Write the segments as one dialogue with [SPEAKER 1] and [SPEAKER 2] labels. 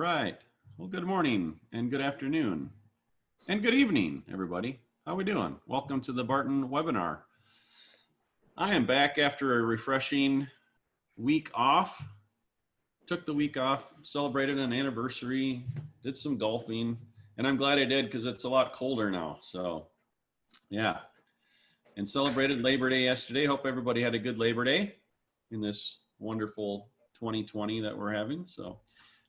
[SPEAKER 1] right. Well, good morning and good afternoon and good evening, everybody. How we doing? Welcome to the Barton webinar. I am back after a refreshing week off. Took the week off, celebrated an anniversary, did some golfing, and I'm glad I did because it's a lot colder now. So, yeah. And celebrated Labor Day yesterday. Hope everybody had a good Labor Day in this wonderful 2020 that we're having. So,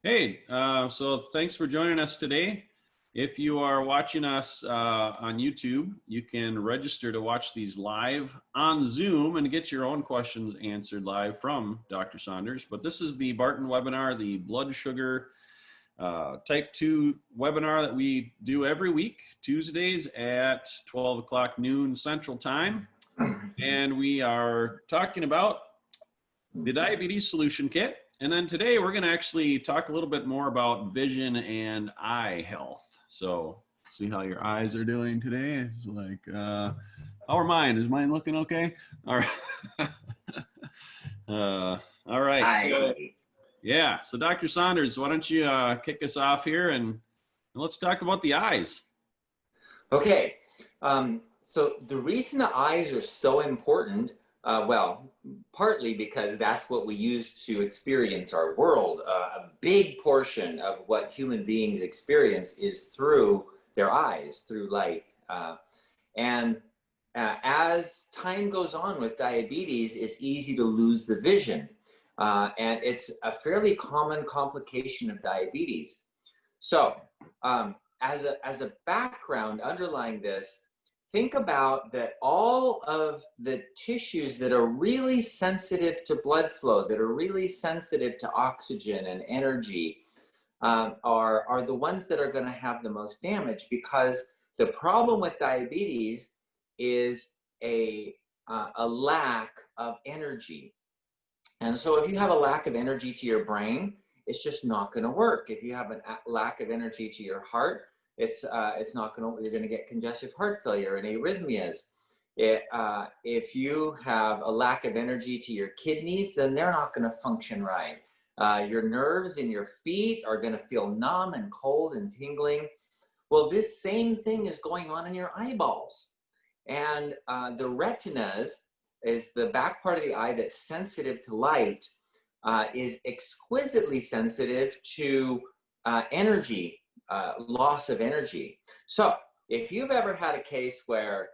[SPEAKER 1] hey, so thanks for joining us today. If you are watching us on YouTube, you can register to watch these live on Zoom and get your own questions answered live from Dr. Saunders. But this is the Barton webinar, the blood sugar type 2 webinar that we do every week, Tuesdays at 12 o'clock noon Central Time. And we are talking about the Diabetes Solution Kit. And then today we're going to actually talk a little bit more about vision and eye health. So see how your eyes are doing today. It's like, how are mine? Is mine looking okay? All right. All right. So, yeah. So Dr. Saunders, why don't you kick us off here and let's talk about the eyes.
[SPEAKER 2] Okay. So the reason the eyes are so important, well, partly because that's what we use to experience our world. A big portion of what human beings experience is through their eyes, through light. As time goes on with diabetes, it's easy to lose the vision. And it's a fairly common complication of diabetes. So as a background underlying this, think about that all of the tissues that are really sensitive to blood flow, that are really sensitive to oxygen and energy, are the ones that are going to have the most damage, because the problem with diabetes is a lack of energy. And so if you have a lack of energy to your brain, it's just not going to work. If you have a lack of energy to your heart, it's not going to, you're going to get congestive heart failure and arrhythmias. If you have a lack of energy to your kidneys, then they're not going to function right. Your nerves in your feet are going to feel numb and cold and tingling. Well, this same thing is going on in your eyeballs. And the retinas is the back part of the eye that's sensitive to light, is exquisitely sensitive to energy, loss of energy. So if you've ever had a case where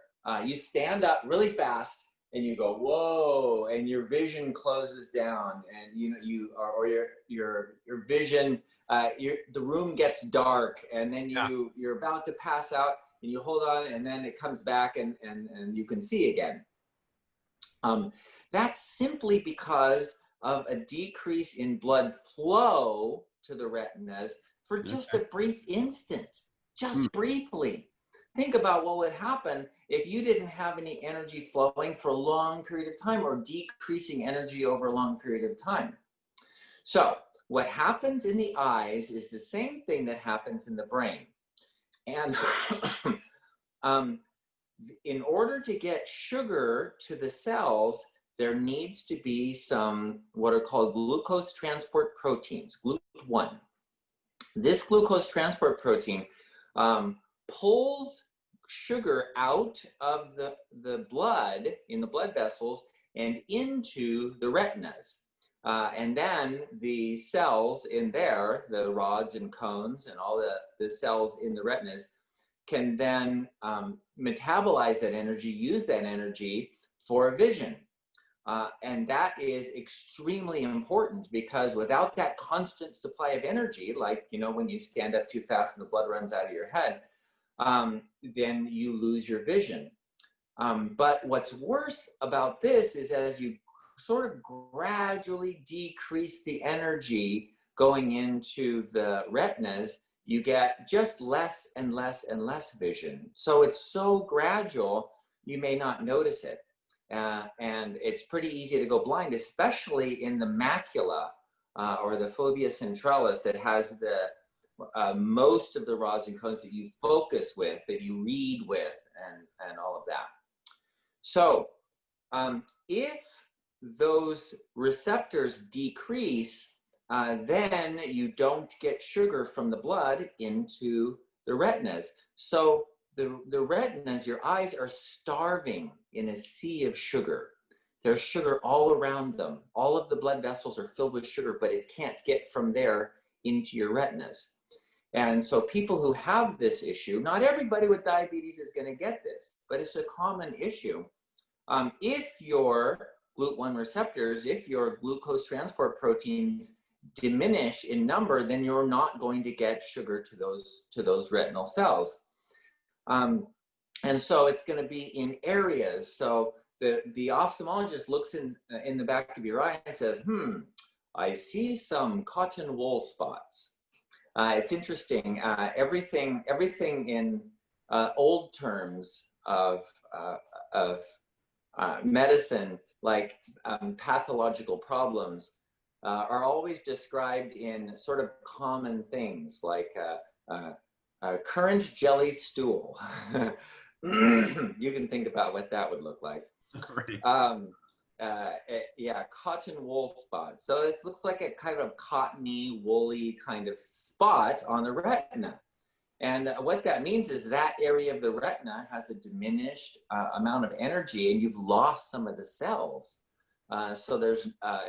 [SPEAKER 2] you stand up really fast and you go, whoa, and your vision closes down, and your vision, the room gets dark, and then you're about to pass out, and you hold on, and then it comes back and you can see again. That's simply because of a decrease in blood flow to the retinas for just a brief instant, just briefly. Think about what would happen if you didn't have any energy flowing for a long period of time, or decreasing energy over a long period of time. So what happens in the eyes is the same thing that happens in the brain. And in order to get sugar to the cells, there needs to be some what are called glucose transport proteins, GLUT1. This glucose transport protein pulls sugar out of the blood, in the blood vessels, and into the retinas. And then the cells in there, the rods and cones and all the cells in the retinas, can then metabolize that energy, use that energy for vision. And that is extremely important, because without that constant supply of energy, like, when you stand up too fast and the blood runs out of your head, then you lose your vision. But what's worse about this is, as you sort of gradually decrease the energy going into the retinas, you get just less and less and less vision. So it's so gradual, you may not notice it. And it's pretty easy to go blind, especially in the macula or the fovea centralis, that has the most of the rods and cones that you focus with, that you read with, and all of that. So if those receptors decrease, then you don't get sugar from the blood into the retinas. So the retinas, your eyes are starving in a sea of sugar. There's sugar all around them. All of the blood vessels are filled with sugar, but it can't get from there into your retinas. And so people who have this issue, not everybody with diabetes is going to get this, but it's a common issue. If your GLUT1 receptors, if your glucose transport proteins diminish in number, then you're not going to get sugar to those retinal cells. And so it's going to be in areas. So the ophthalmologist looks in the back of your eye and says, I see some cotton wool spots. It's interesting. Everything in old terms of medicine, like pathological problems, are always described in sort of common things, like currant jelly stool. You can think about what that would look like.
[SPEAKER 1] Right.
[SPEAKER 2] Yeah, cotton wool spot. So it looks like a kind of cottony, woolly kind of spot on the retina. And what that means is that area of the retina has a diminished amount of energy, and you've lost some of the cells. So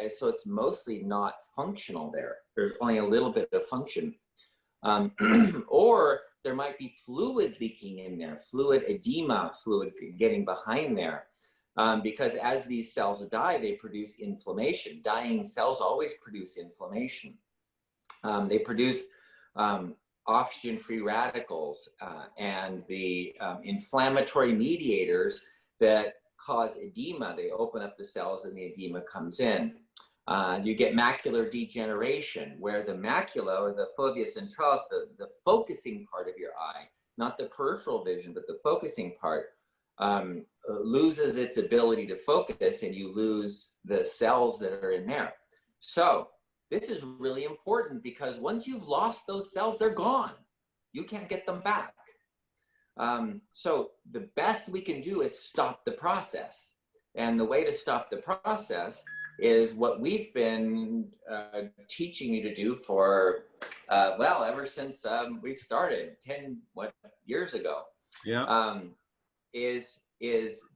[SPEAKER 2] it's mostly not functional there. There's only a little bit of function. Or there might be fluid leaking in there, fluid edema, fluid getting behind there. Because as these cells die, they produce inflammation. Dying cells always produce inflammation. They produce oxygen-free radicals and the inflammatory mediators that cause edema. They open up the cells and the edema comes in. You get macular degeneration, where the macula, or the fovea centralis, the focusing part of your eye, not the peripheral vision, but the focusing part, loses its ability to focus, and you lose the cells that are in there. So this is really important, because once you've lost those cells, they're gone. You can't get them back. So the best we can do is stop the process. And the way to stop the process is what we've been teaching you to do for, ever since we've started 10 years ago.
[SPEAKER 1] Yeah.
[SPEAKER 2] Is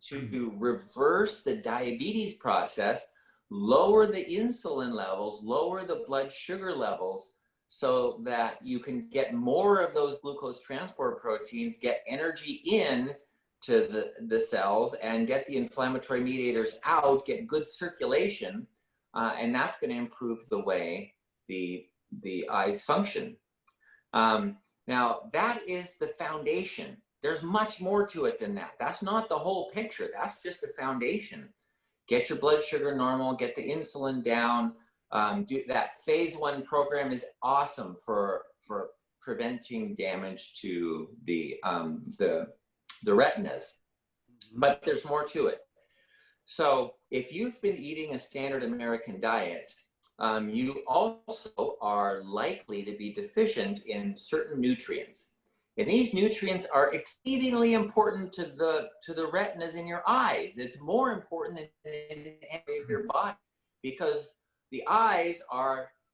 [SPEAKER 2] to reverse the diabetes process, lower the insulin levels, lower the blood sugar levels, so that you can get more of those glucose transport proteins, get energy in to the cells, and get the inflammatory mediators out, get good circulation, and that's going to improve the way the eyes function. Now, that is the foundation. There's much more to it than that. That's not the whole picture. That's just a foundation. Get your blood sugar normal, get the insulin down. Do that. Phase 1 program is awesome for preventing damage to the retinas. But there's more to it. So if you've been eating a standard American diet, you also are likely to be deficient in certain nutrients. And these nutrients are exceedingly important to the retinas in your eyes. It's more important than in any area of your body, because the eyes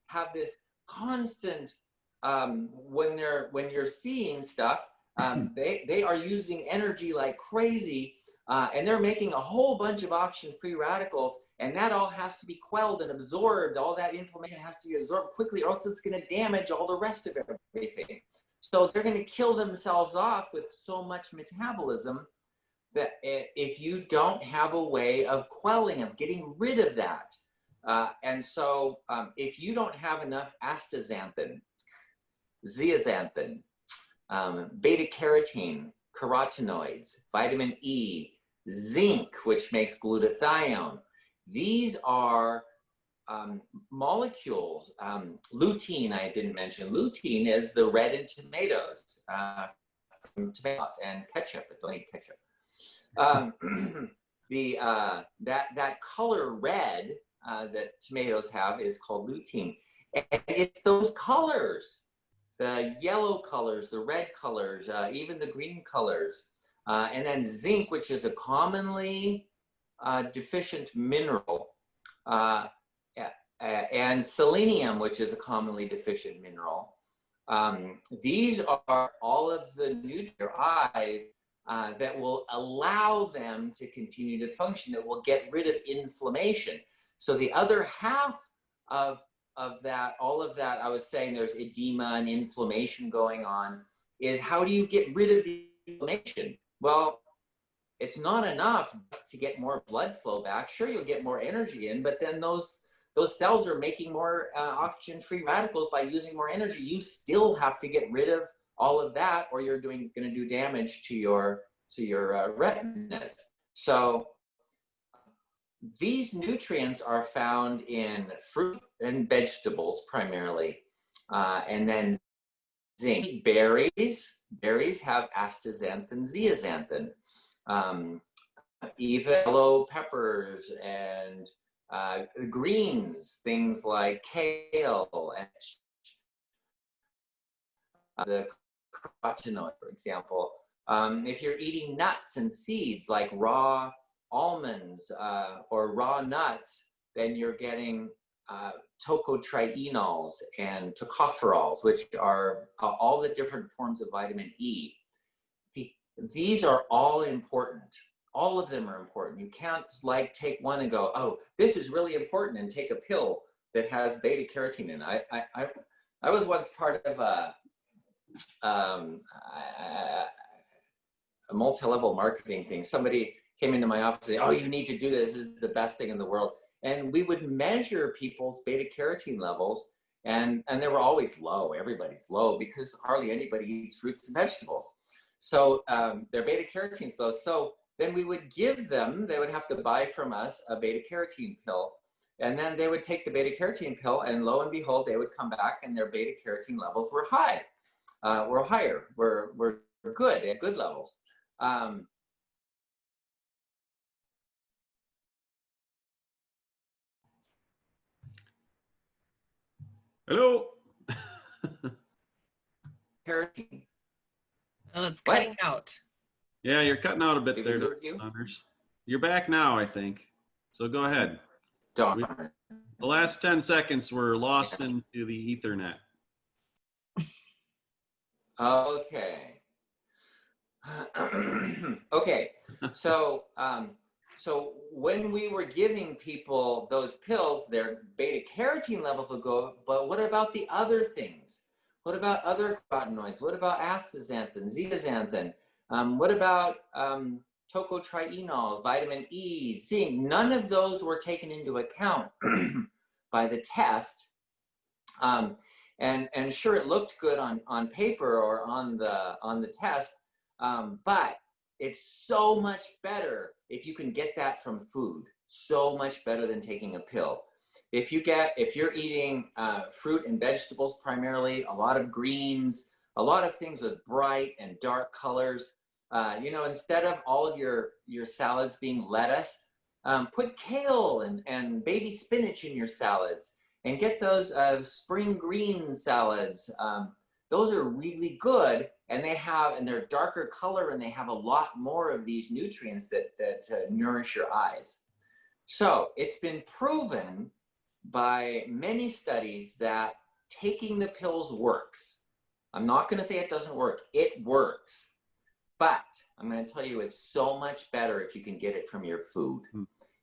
[SPEAKER 2] have this constant, when you're seeing stuff, they are using energy like crazy, and they're making a whole bunch of oxygen-free radicals, and that all has to be quelled and absorbed. All that inflammation has to be absorbed quickly, or else it's going to damage all the rest of everything. So they're going to kill themselves off with so much metabolism that if you don't have a way of quelling, of getting rid of that. And so if you don't have enough astaxanthin, zeaxanthin, beta-carotene, carotenoids, vitamin E, zinc, which makes glutathione, these are molecules. Lutein, I didn't mention. Lutein is the red in tomatoes, from tomatoes and ketchup, but don't eat ketchup. That color red that tomatoes have is called lutein. And it's those colors, the yellow colors, the red colors, even the green colors. And then zinc, which is a commonly deficient mineral. and selenium, which is a commonly deficient mineral. These are all of the nutrients in your eyes that will allow them to continue to function, that will get rid of inflammation. So the other half of that, all of that, I was saying there's edema and inflammation going on, is how do you get rid of the inflammation? Well, it's not enough to get more blood flow back. Sure, you'll get more energy in, but then those cells are making more oxygen-free radicals by using more energy. You still have to get rid of all of that, or you're going to do damage to your retinas. So these nutrients are found in fruit and vegetables primarily, and then zinc. Berries have astaxanthin, zeaxanthin. Even yellow peppers and greens, things like kale and the carotenoid, for example. If you're eating nuts and seeds like raw almonds or raw nuts, then you're getting tocotrienols and tocopherols, which are all the different forms of vitamin E. These are all important. All of them are important. You can't like take one and go, oh, this is really important, and take a pill that has beta carotene in it. I was once part of a multi-level marketing thing. Somebody came into my office and said, oh, you need to do this. This is the best thing in the world. And we would measure people's beta carotene levels, and they were always low. Everybody's low because hardly anybody eats fruits and vegetables. So their beta carotene is low. So then we would give them, they would have to buy from us a beta carotene pill. And then they would take the beta carotene pill, and lo and behold, they would come back and their beta carotene levels were high, were higher, were good, at good levels.
[SPEAKER 1] Hello.
[SPEAKER 2] Carotene.
[SPEAKER 3] Oh, it's cutting out.
[SPEAKER 1] Yeah, you're cutting out a bit
[SPEAKER 2] Did
[SPEAKER 1] there,
[SPEAKER 2] we lose you?
[SPEAKER 1] Saunders. You're back now, I think. So go ahead.
[SPEAKER 2] Darn.
[SPEAKER 1] The last 10 seconds were lost into the Ethernet.
[SPEAKER 2] Okay. Okay. So, so when we were giving people those pills, their beta carotene levels will go up, but what about the other things? What about other carotenoids? What about astaxanthin, zeaxanthin? What about tocotrienols, vitamin E, zinc? None of those were taken into account by the test. And sure, it looked good on paper or on the test, but it's so much better if you can get that from food. So much better than taking a pill. If you're eating fruit and vegetables primarily, a lot of greens, a lot of things with bright and dark colors, instead of all of your salads being lettuce, put kale and baby spinach in your salads, and get those spring green salads. Those are really good, and they're darker color, and they have a lot more of these nutrients that nourish your eyes. So it's been proven by many studies that taking the pills works. I'm not going to say it doesn't work. It works. But I'm going to tell you it's so much better if you can get it from your food.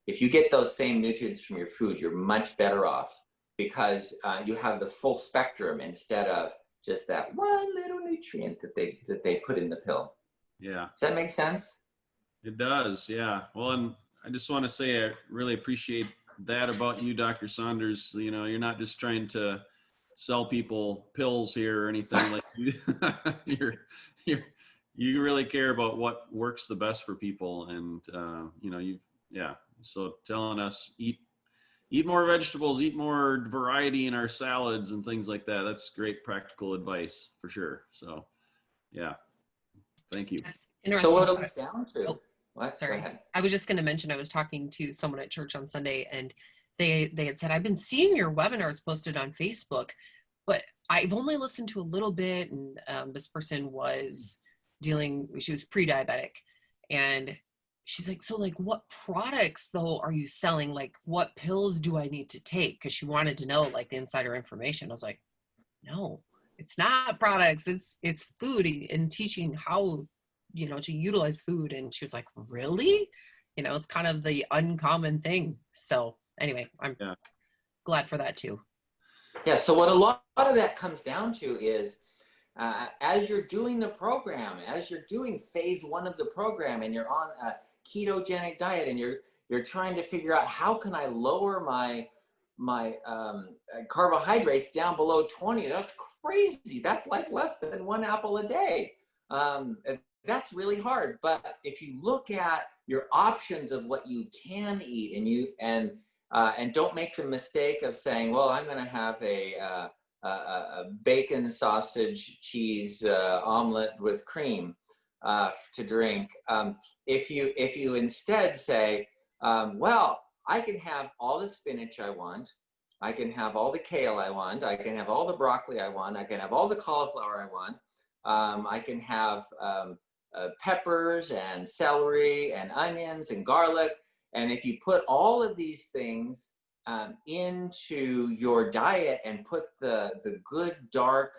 [SPEAKER 2] If you get those same nutrients from your food, you're much better off, because you have the full spectrum instead of just that one little nutrient that they put in the pill.
[SPEAKER 1] Yeah.
[SPEAKER 2] Does that make sense?
[SPEAKER 1] It does, yeah. Well, and I just want to say I really appreciate that about you, Dr. Saunders. You know, you're not just trying to sell people pills here or anything like you really care about what works the best for people. And, so telling us eat more vegetables, eat more variety in our salads and things like that. That's great practical advice for sure. So, yeah, thank you.
[SPEAKER 3] That's interesting.
[SPEAKER 2] So what it comes down to?
[SPEAKER 3] Oh,
[SPEAKER 2] what?
[SPEAKER 3] sorry.
[SPEAKER 2] Go ahead.
[SPEAKER 3] I was just going to mention, I was talking to someone at church on Sunday, and they had said, I've been seeing your webinars posted on Facebook, but I've only listened to a little bit. And this person was she was pre-diabetic, and she's like, so like what products though are you selling? Like what pills do I need to take? Because she wanted to know like the insider information. I was like, no, it's not products. It's food and teaching how, to utilize food. And she was like, really? It's kind of the uncommon thing. So anyway, I'm glad for that too.
[SPEAKER 2] Yeah. So what a lot of that comes down to is, as you're doing the program, as you're doing phase 1 of the program, and you're on a ketogenic diet, and you're trying to figure out how can I lower my carbohydrates down below 20. That's crazy. That's like less than 1 apple a day. That's really hard. But if you look at your options of what you can eat, and don't make the mistake of saying, well, I'm going to have a bacon, sausage, cheese omelet with cream to drink. If you instead say, well, I can have all the spinach I want, I can have all the kale I want, I can have all the broccoli I want, I can have all the cauliflower I want, I can have peppers and celery and onions and garlic. And if you put all of these things into your diet and put the good dark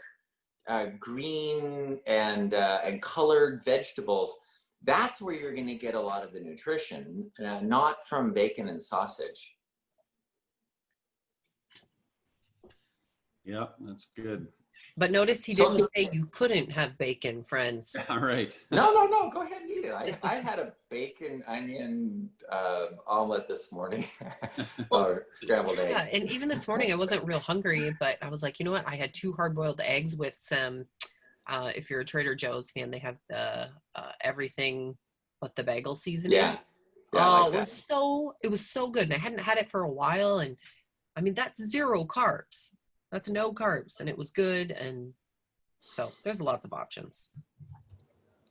[SPEAKER 2] green and colored vegetables, that's where you're going to get a lot of the nutrition, not from bacon and sausage.
[SPEAKER 1] Yeah, that's good.
[SPEAKER 3] But notice he didn't say you couldn't have bacon, friends.
[SPEAKER 1] All right.
[SPEAKER 2] No, go ahead and eat it. I had a bacon onion omelet this morning, or scrambled eggs.
[SPEAKER 3] Yeah, and even this morning I wasn't real hungry, but I was like, you know what? I had 2 hard-boiled eggs with some, if you're a Trader Joe's fan, they have the everything but the bagel seasoning.
[SPEAKER 2] Yeah.
[SPEAKER 3] Oh, like it was so good. And I hadn't had it for a while. And I mean, that's 0 carbs. That's no carbs. And it was good. And so there's lots of options.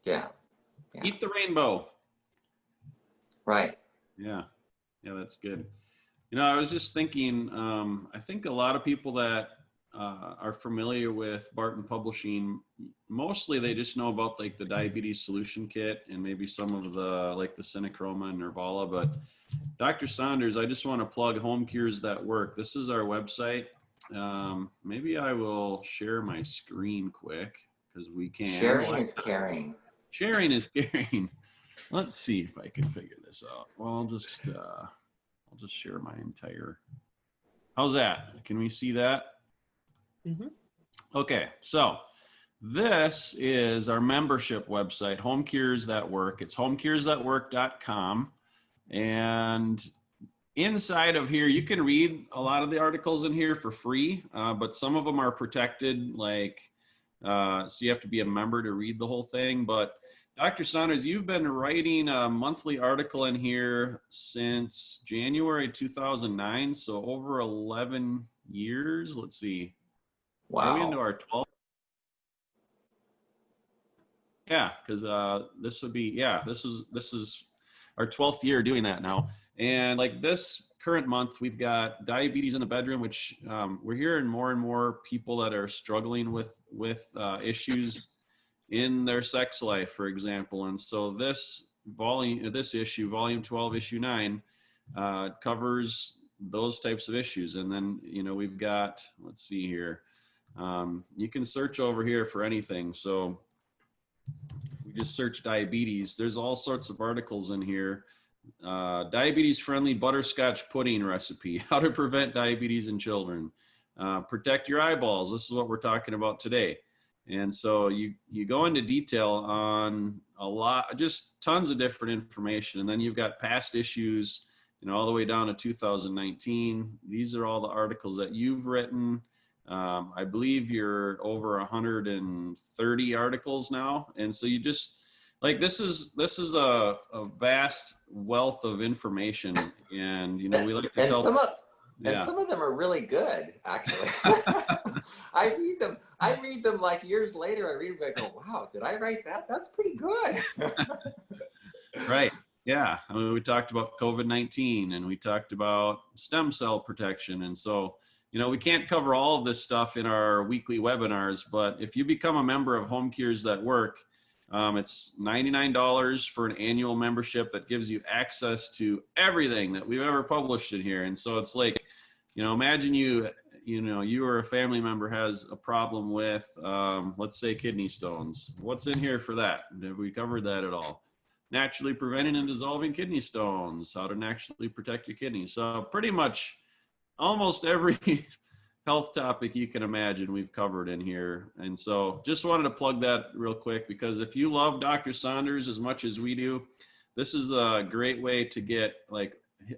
[SPEAKER 2] Yeah.
[SPEAKER 1] Eat the rainbow.
[SPEAKER 2] Right.
[SPEAKER 1] Yeah, that's good. I was just thinking, I think a lot of people that are familiar with Barton Publishing, mostly they just know about like the diabetes solution kit and maybe some of the like the Synachroma and Nervala. But Dr. Saunders, I just want to plug Home Cures That Work. This is our website. Maybe I will share my screen quick because we can.
[SPEAKER 2] Sharing is caring.
[SPEAKER 1] Sharing is caring. Let's see if I can figure this out. Well, I'll just share my entire. How's that? Can we see that?
[SPEAKER 3] Mm-hmm.
[SPEAKER 1] Okay, so this is our membership website, Home Cures That Work. It's homecuresthatwork.com. And inside of here, you can read a lot of the articles in here for free, but some of them are protected, so you have to be a member to read the whole thing. But Dr. Saunders, you've been writing a monthly article in here since January 2009, so over 11 years. Let's see.
[SPEAKER 2] Wow.
[SPEAKER 1] Are we into our 12th? Yeah, because this is our 12th year doing that now. And like this current month, we've got diabetes in the bedroom, which we're hearing more and more people that are struggling with issues in their sex life, for example. And so this issue, volume 12, issue 9, covers those types of issues. And then, we've got, let's see here. You can search over here for anything. So we just search diabetes. There's all sorts of articles in here. Diabetes friendly butterscotch pudding recipe, how to prevent diabetes in children, protect your eyeballs. This is what we're talking about today. And so you go into detail on a lot, just tons of different information. And then you've got past issues, all the way down to 2019. These are all the articles that you've written. I believe you're over 130 articles now. And so you just this is a vast wealth of information. And, we like to tell.
[SPEAKER 2] And some of them are really good, actually. I read them like years later. I read them, I go, wow, did I write that? That's pretty good.
[SPEAKER 1] Right. Yeah. I mean, we talked about COVID-19 and we talked about stem cell protection. And so, we can't cover all of this stuff in our weekly webinars, but if you become a member of Home Cures That Work, It's $99 for an annual membership that gives you access to everything that we've ever published in here. And so it's like, imagine you or a family member has a problem with, let's say, kidney stones. What's in here for that? Have we covered that at all? Naturally preventing and dissolving kidney stones, how to naturally protect your kidneys. So pretty much almost every health topic you can imagine we've covered in here. And so just wanted to plug that real quick, because if you love Dr. Saunders as much as we do, this is a great way to get like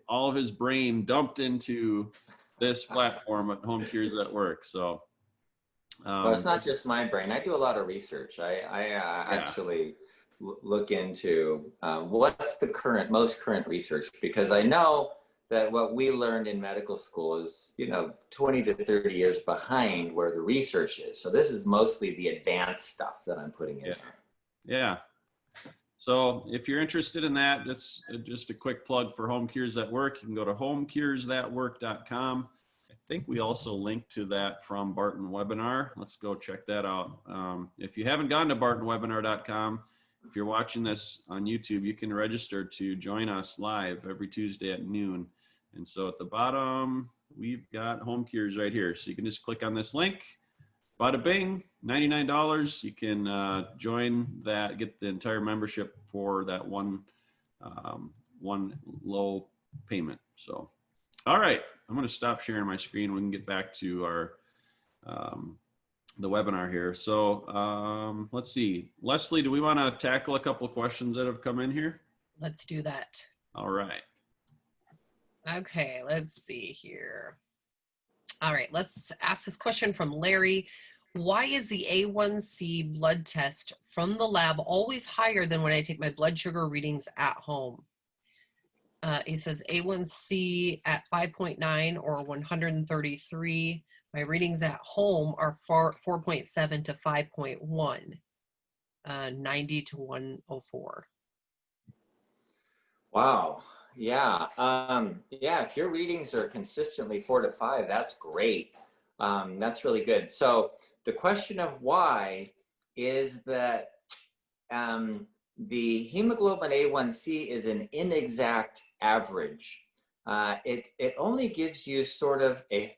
[SPEAKER 1] all of his brain dumped into this platform at Home Cures at Work. So
[SPEAKER 2] well, it's not just my brain. I do a lot of research. I actually look into what's the most current research, because I know that what we learned in medical school is 20 to 30 years behind where the research is. So this is mostly the advanced stuff that I'm putting in.
[SPEAKER 1] Yeah. So if you're interested in that, that's just a quick plug for Home Cures at Work. You can go to homecurestatwork.com. I think we also link to that from Barton Webinar. Let's go check that out. If you haven't gone to bartonwebinar.com, if you're watching this on YouTube, you can register to join us live every Tuesday at noon. And so at the bottom, we've got Home Cures right here. So you can just click on this link. Bada bing, $99. You can join that, get the entire membership for that one low payment. So, all right, I'm going to stop sharing my screen. We can get back to our the webinar here. So let's see, Leslie, do we want to tackle a couple of questions that have come in here?
[SPEAKER 3] Let's do that.
[SPEAKER 1] All right.
[SPEAKER 3] Okay, let's see here. All right, let's ask this question from Larry. Why is the A1C blood test from the lab always higher than when I take my blood sugar readings at home? He says A1C at 5.9 or 133. My readings at home are 4.7 to 5.1, 90 to 104.
[SPEAKER 2] Wow. Yeah. If your readings are consistently 4 to 5, that's great. That's really good. So the question of why is that the hemoglobin A1C is an inexact average. It only gives you sort of a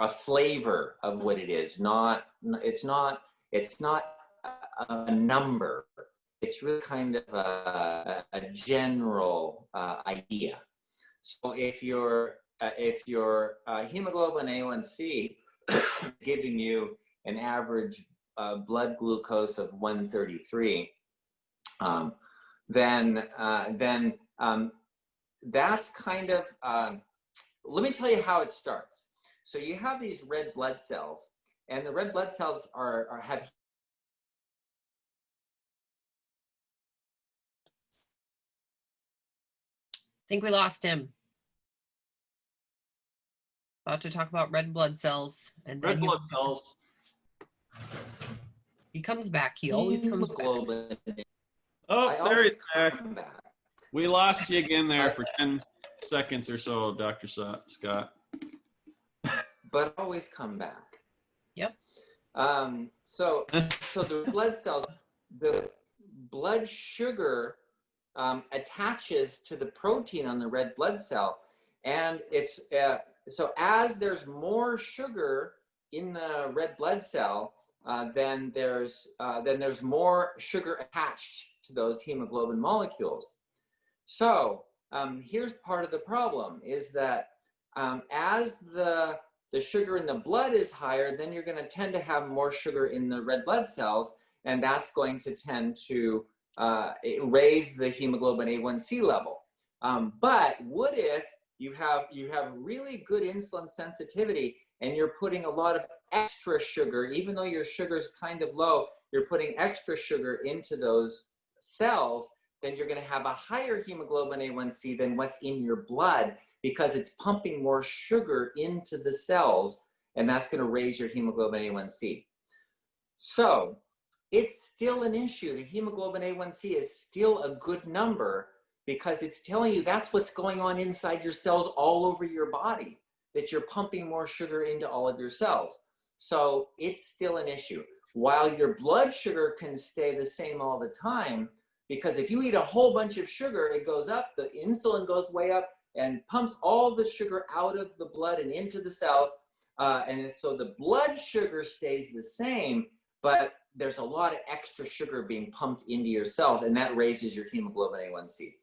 [SPEAKER 2] flavor of what it is. It's not a number. It's really kind of a general idea. So if your hemoglobin A1C is giving you an average blood glucose of 133, then that's kind of. Let me tell you how it starts. So you have these red blood cells, and the red blood cells have.
[SPEAKER 3] I think we lost him. About to talk about red blood cells, and then
[SPEAKER 1] Red blood cells.
[SPEAKER 3] He comes back. He always comes back.
[SPEAKER 1] Oh, there he's back. We lost you again there for 10 seconds or so, Dr. Scott.
[SPEAKER 2] But always come back.
[SPEAKER 3] Yep.
[SPEAKER 2] So the blood cells, the blood sugar attaches to the protein on the red blood cell, and it's so as there's more sugar in the red blood cell, then there's more sugar attached to those hemoglobin molecules. So here's part of the problem is that as the sugar in the blood is higher, then you're going to tend to have more sugar in the red blood cells, and that's going to tend to raise the hemoglobin A1C level. But what if you have really good insulin sensitivity and you're putting a lot of extra sugar, even though your sugar is kind of low, you're putting extra sugar into those cells, then you're going to have a higher hemoglobin A1C than what's in your blood, because it's pumping more sugar into the cells, and that's going to raise your hemoglobin A1C. So it's still an issue. The hemoglobin A1C is still a good number because it's telling you that's what's going on inside your cells all over your body, that you're pumping more sugar into all of your cells. So it's still an issue. while your blood sugar can stay the same all the time, because if you eat a whole bunch of sugar, it goes up, the insulin goes way up and pumps all the sugar out of the blood and into the cells. And so the blood sugar stays the same, but there's a lot of extra sugar being pumped into your cells, and that raises your hemoglobin A1C.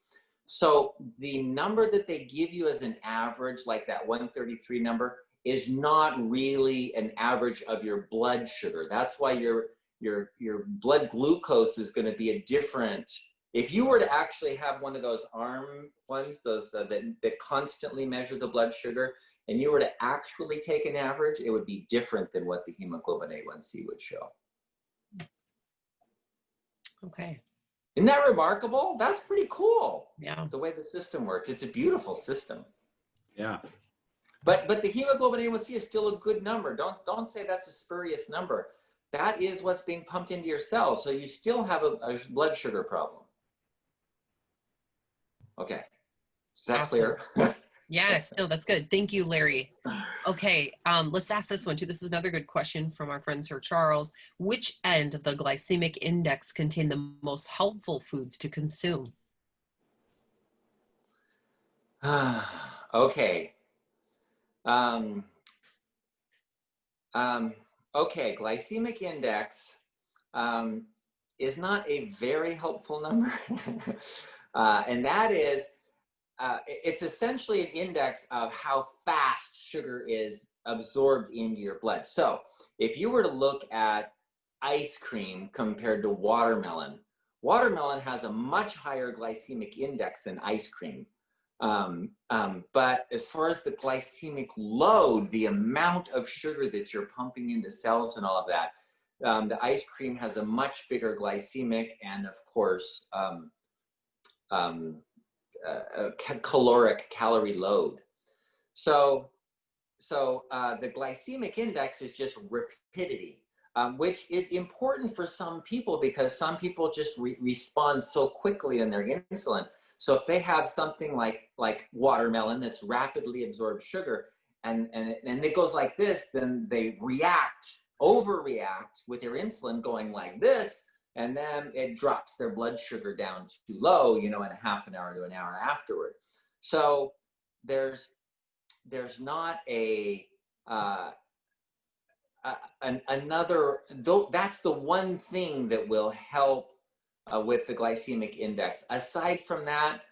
[SPEAKER 2] So the number that they give you as an average, like that 133 number, is not really an average of your blood sugar. That's why your blood glucose is going to be a different. If you were to actually have one of those arm ones, those that constantly measure the blood sugar, and you were to actually take an average, it would be different than what the hemoglobin A1C would show.
[SPEAKER 3] Okay.
[SPEAKER 2] Isn't that remarkable? That's pretty cool.
[SPEAKER 3] Yeah.
[SPEAKER 2] The way the system works. It's a beautiful system.
[SPEAKER 1] Yeah.
[SPEAKER 2] But the hemoglobin A1C is still a good number. Don't say that's a spurious number. That is what's being pumped into your cells. So you still have a blood sugar problem. Okay. Is that
[SPEAKER 3] Awesome.
[SPEAKER 2] clear?
[SPEAKER 3] Yes, no, that's good. Thank you, Larry. Okay, let's ask this one too. This is another good question from our friend Sir Charles. Which end of the glycemic index contain the most helpful foods to consume?
[SPEAKER 2] Okay. Okay, glycemic index is not a very helpful number. And that is, it's essentially an index of how fast sugar is absorbed into your blood. So if you were to look at ice cream compared to watermelon, watermelon has a much higher glycemic index than ice cream. But as far as the glycemic load, the amount of sugar that you're pumping into cells and all of that, the ice cream has a much bigger glycemic and, of course, caloric calorie load. So the glycemic index is just rapidity, which is important for some people because some people just respond so quickly on their insulin. So if they have something like watermelon that's rapidly absorbed sugar and it goes like this, then they overreact with their insulin going like this, and then it drops their blood sugar down too low, in a half an hour to an hour afterward. So there's not that's the one thing that will help with the glycemic index. Aside from that,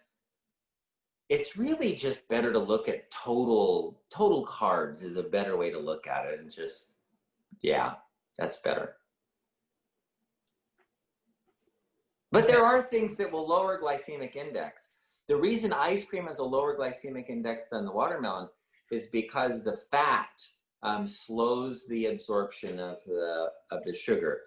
[SPEAKER 2] it's really just better to look at total carbs is a better way to look at it, and just, yeah, that's better. But there are things that will lower glycemic index. The reason ice cream has a lower glycemic index than the watermelon is because the fat slows the absorption of the sugar.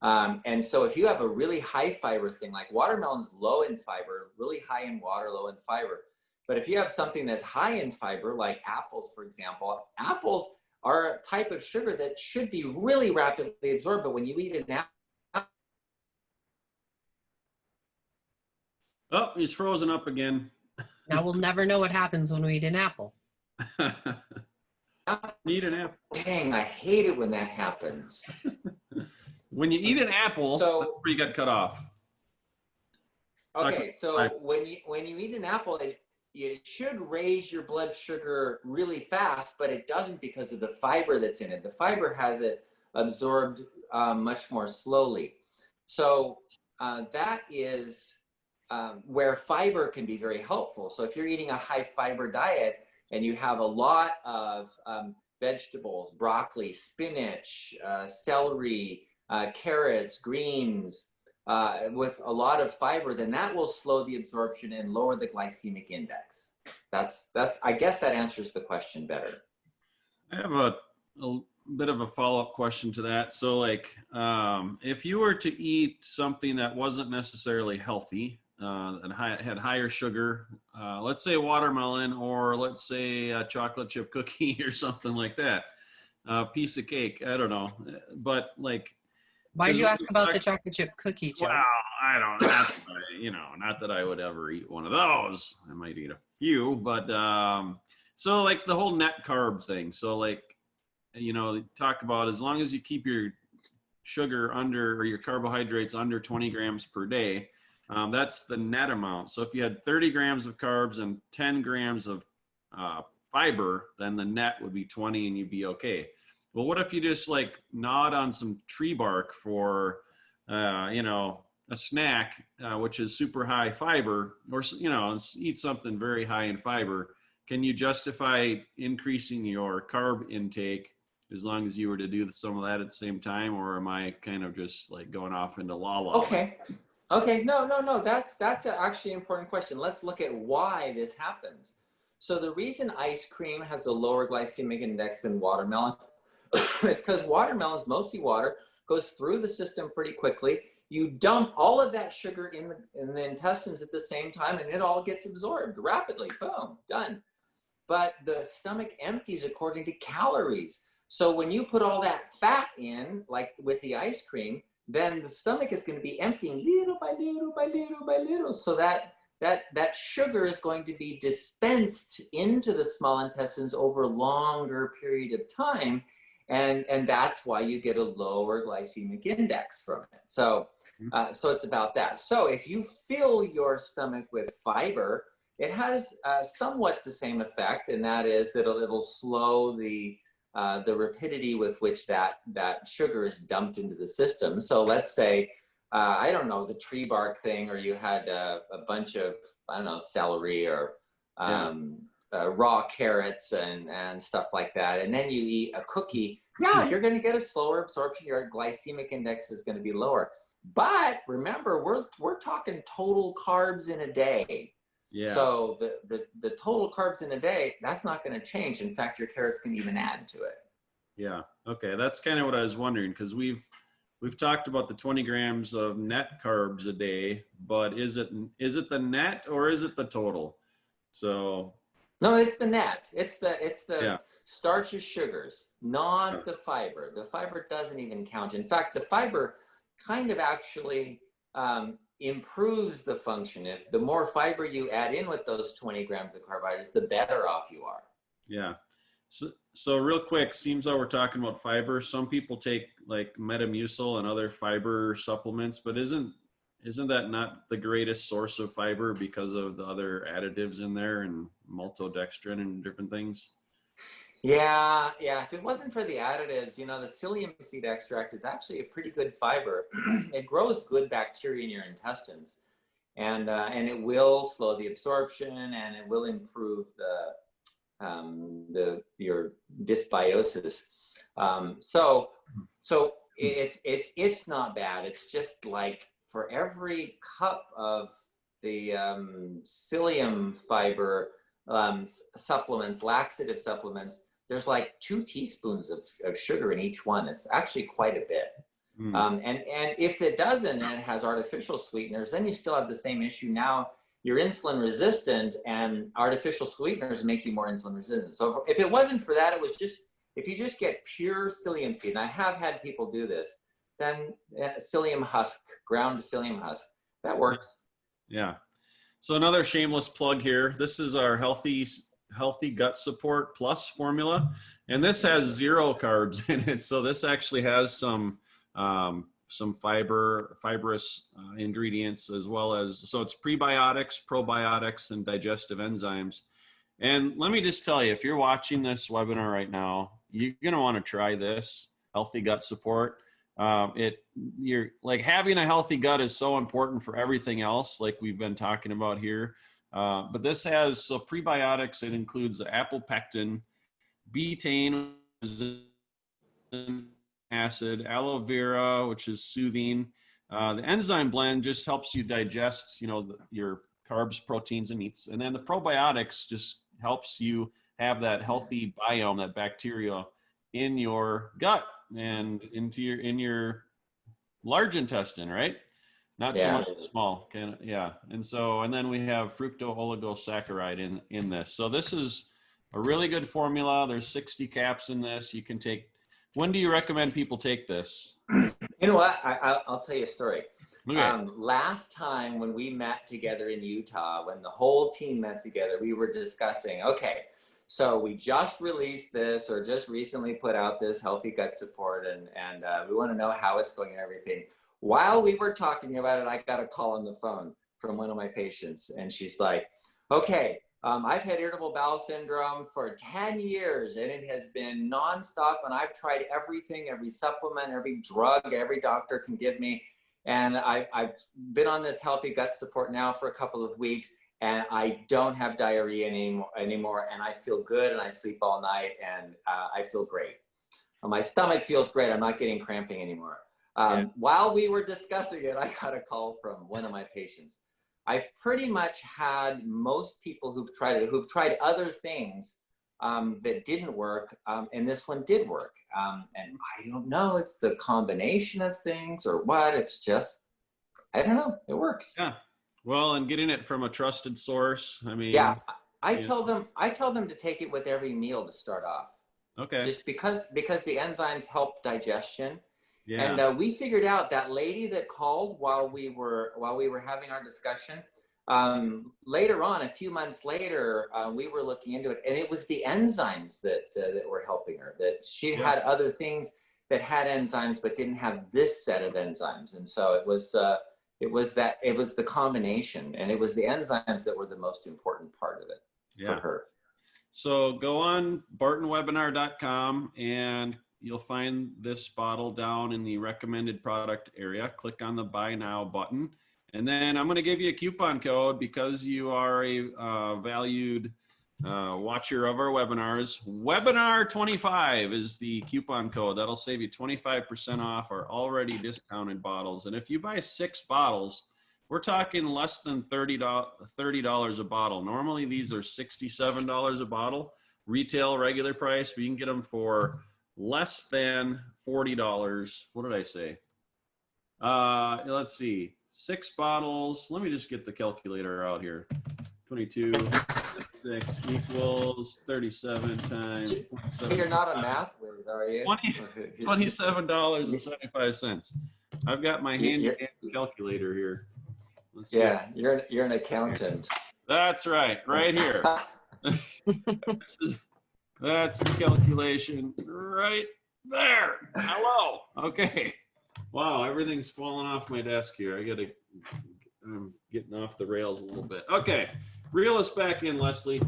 [SPEAKER 2] And so if you have a really high fiber thing, like watermelon's low in fiber, really high in water, low in fiber. But if you have something that's high in fiber, like apples, for example, apples are a type of sugar that should be really rapidly absorbed. But when you eat an apple,
[SPEAKER 1] Oh, he's frozen up again.
[SPEAKER 3] Now we'll never know what happens when we eat an apple.
[SPEAKER 1] Eat an apple.
[SPEAKER 2] dang, I hate it when that happens.
[SPEAKER 1] When you eat an apple,
[SPEAKER 2] So-
[SPEAKER 1] that's where you got cut off.
[SPEAKER 2] Okay, so
[SPEAKER 1] Right.
[SPEAKER 2] when you eat an apple, it should raise your blood sugar really fast, but it doesn't because of the fiber that's in it. The fiber has it absorbed much more slowly. So that is where fiber can be very helpful. So if you're eating a high fiber diet and you have a lot of vegetables, broccoli, spinach, celery, carrots, greens, with a lot of fiber, then that will slow the absorption and lower the glycemic index. That's I guess that answers the question better.
[SPEAKER 1] I have a bit of a follow-up question to that. So like, if you were to eat something that wasn't necessarily healthy, and had higher sugar, let's say watermelon, or let's say a chocolate chip cookie or something like that, piece of cake, I don't know. But like,
[SPEAKER 3] Why did you ask about the chocolate chip cookie, Joe?
[SPEAKER 1] well, I don't not that I would ever eat one of those. I might eat a few, but so like the whole net carb thing. So like, talk about as long as you keep your sugar under, or your carbohydrates under 20 grams per day. That's the net amount. So if you had 30 grams of carbs and 10 grams of fiber, then the net would be 20 and you'd be okay. Well, what if you just like gnawed on some tree bark for, you know, a snack, which is super high fiber, or, you know, eat something very high in fiber? Can you justify increasing your carb intake as long as you were to do some of that at the same time? Or am I kind of just like going off into la la?
[SPEAKER 2] Okay. No. That's actually an important question. Let's look at why this happens. So the reason ice cream has a lower glycemic index than watermelon is because watermelon's mostly water, goes through the system pretty quickly. You dump all of that sugar in the intestines at the same time, and it all gets absorbed rapidly. Boom, done. But the stomach empties according to calories. So when you put all that fat in, like with the ice cream, then the stomach is going to be emptying little by little by little by little. So that sugar is going to be dispensed into the small intestines over a longer period of time. And that's why you get a lower glycemic index from it. So, so it's about that. So if you fill your stomach with fiber, it has somewhat the same effect, and that is that it'll slow the rapidity with which that sugar is dumped into the system. So let's say, I don't know, the tree bark thing, or you had a bunch of, I don't know, celery or raw carrots and stuff like that, and then you eat a cookie, yeah, you're going to get a slower absorption. Your glycemic index is going to be lower. But remember, we're talking total carbs in a day. Yeah. So the total carbs in a day, that's not going to change. In fact, your carrots can even add to it.
[SPEAKER 1] Yeah. Okay. That's kind of what I was wondering, because we've talked about the 20 grams of net carbs a day, but is it the net or is it the total? So.
[SPEAKER 2] No, it's the net. It's the starches, sugars, not the fiber. The fiber doesn't even count. In fact, the fiber kind of actually improves the function. If the more fiber you add in with those 20 grams of carbohydrates, the better off you are. Yeah.
[SPEAKER 1] So real quick, seems like we're talking about fiber. Some people take like Metamucil and other fiber supplements, but isn't that not the greatest source of fiber because of the other additives in there and maltodextrin and different things?
[SPEAKER 2] Yeah. If it wasn't for the additives, you know, the psyllium seed extract is actually a pretty good fiber. It grows good bacteria in your intestines, and it will slow the absorption, and it will improve your dysbiosis. So it's not bad. It's just like for every cup of the psyllium fiber supplements, laxative supplements, there's like 2 teaspoons of sugar in each one. It's actually quite a bit. And if it doesn't, and it has artificial sweeteners, then you still have the same issue. Now you're insulin resistant, and artificial sweeteners make you more insulin resistant. So if it wasn't for that, it was just, if you just get pure psyllium seed, and I have had people do this, then psyllium husk, ground psyllium husk, that works.
[SPEAKER 1] Yeah. So another shameless plug here. This is our Healthy Gut Support Plus formula, and this has 0 carbs in it. So this actually has some fibrous ingredients, as well as, so it's prebiotics, probiotics, and digestive enzymes. And let me just tell you, if you're watching this webinar right now, you're going to want to try this Healthy Gut Support. You're like, having a healthy gut is so important for everything else, like we've been talking about here. But this has, so prebiotics, it includes the apple pectin, betaine, acid, aloe vera, which is soothing. The enzyme blend just helps you digest, you know, your carbs, proteins, and meats. And then the probiotics just helps you have that healthy biome, that bacteria in your gut and in your large intestine, right? Not so much small. And so, and then we have fructooligosaccharides in this. So this is a really good formula. There's 60 caps in this. You can take. When do you recommend people take this?
[SPEAKER 2] You know what? I'll tell you a story.
[SPEAKER 1] Okay.
[SPEAKER 2] Last time when we met together in Utah, when the whole team met together, we were discussing, okay, So we just released this, or just recently put out this healthy gut support, and we want to know how it's going and everything. While we were talking about it, I got a call on the phone from one of my patients, and she's like, okay, I've had irritable bowel syndrome for 10 years, and it has been nonstop, and I've tried everything, every supplement, every drug, every doctor can give me, and I've been on this healthy gut support now for a couple of weeks, and I don't have diarrhea anymore, and I feel good, and I sleep all night, and I feel great. My stomach feels great. I'm not getting cramping anymore. While we were discussing it, I got a call from one of my patients. I've pretty much had most people who've tried it, who've tried other things that didn't work, and this one did work. And I don't know, it's the combination of things or what, it's just, I don't know, it works.
[SPEAKER 1] Yeah. Well, and getting it from a trusted source, I mean.
[SPEAKER 2] Yeah, I tell them to take it with every meal to start off.
[SPEAKER 1] Okay.
[SPEAKER 2] Just because the enzymes help digestion.
[SPEAKER 1] Yeah.
[SPEAKER 2] And we figured out that lady that called while we were having our discussion. Later on, a few months later, we were looking into it, and it was the enzymes that were helping her. That she had other things that had enzymes but didn't have this set of enzymes, and so it was the combination, and it was the enzymes that were the most important part of it for her.
[SPEAKER 1] So go on bartonwebinar.com and you'll find this bottle down in the recommended product area. Click on the buy now button. And then I'm going to give you a coupon code because you are a valued watcher of our webinars. Webinar 25 is the coupon code. That'll save you 25% off our already discounted bottles. And if you buy 6 bottles, we're talking less than $30 a bottle. Normally these are $67 a bottle. Retail regular price, but you can get them for less than $40. What did I say? Let's see. 6 bottles. Let me just get the calculator out here. 22, 6 equals 37 times.
[SPEAKER 2] You're not a math whiz, are you?
[SPEAKER 1] $27.75. I've got my handy calculator here.
[SPEAKER 2] Yeah, you're an accountant.
[SPEAKER 1] That's right here. That's the calculation right there. Hello. Okay. Wow, everything's falling off my desk here. I'm getting off the rails a little bit. Okay, reel us back in, Leslie.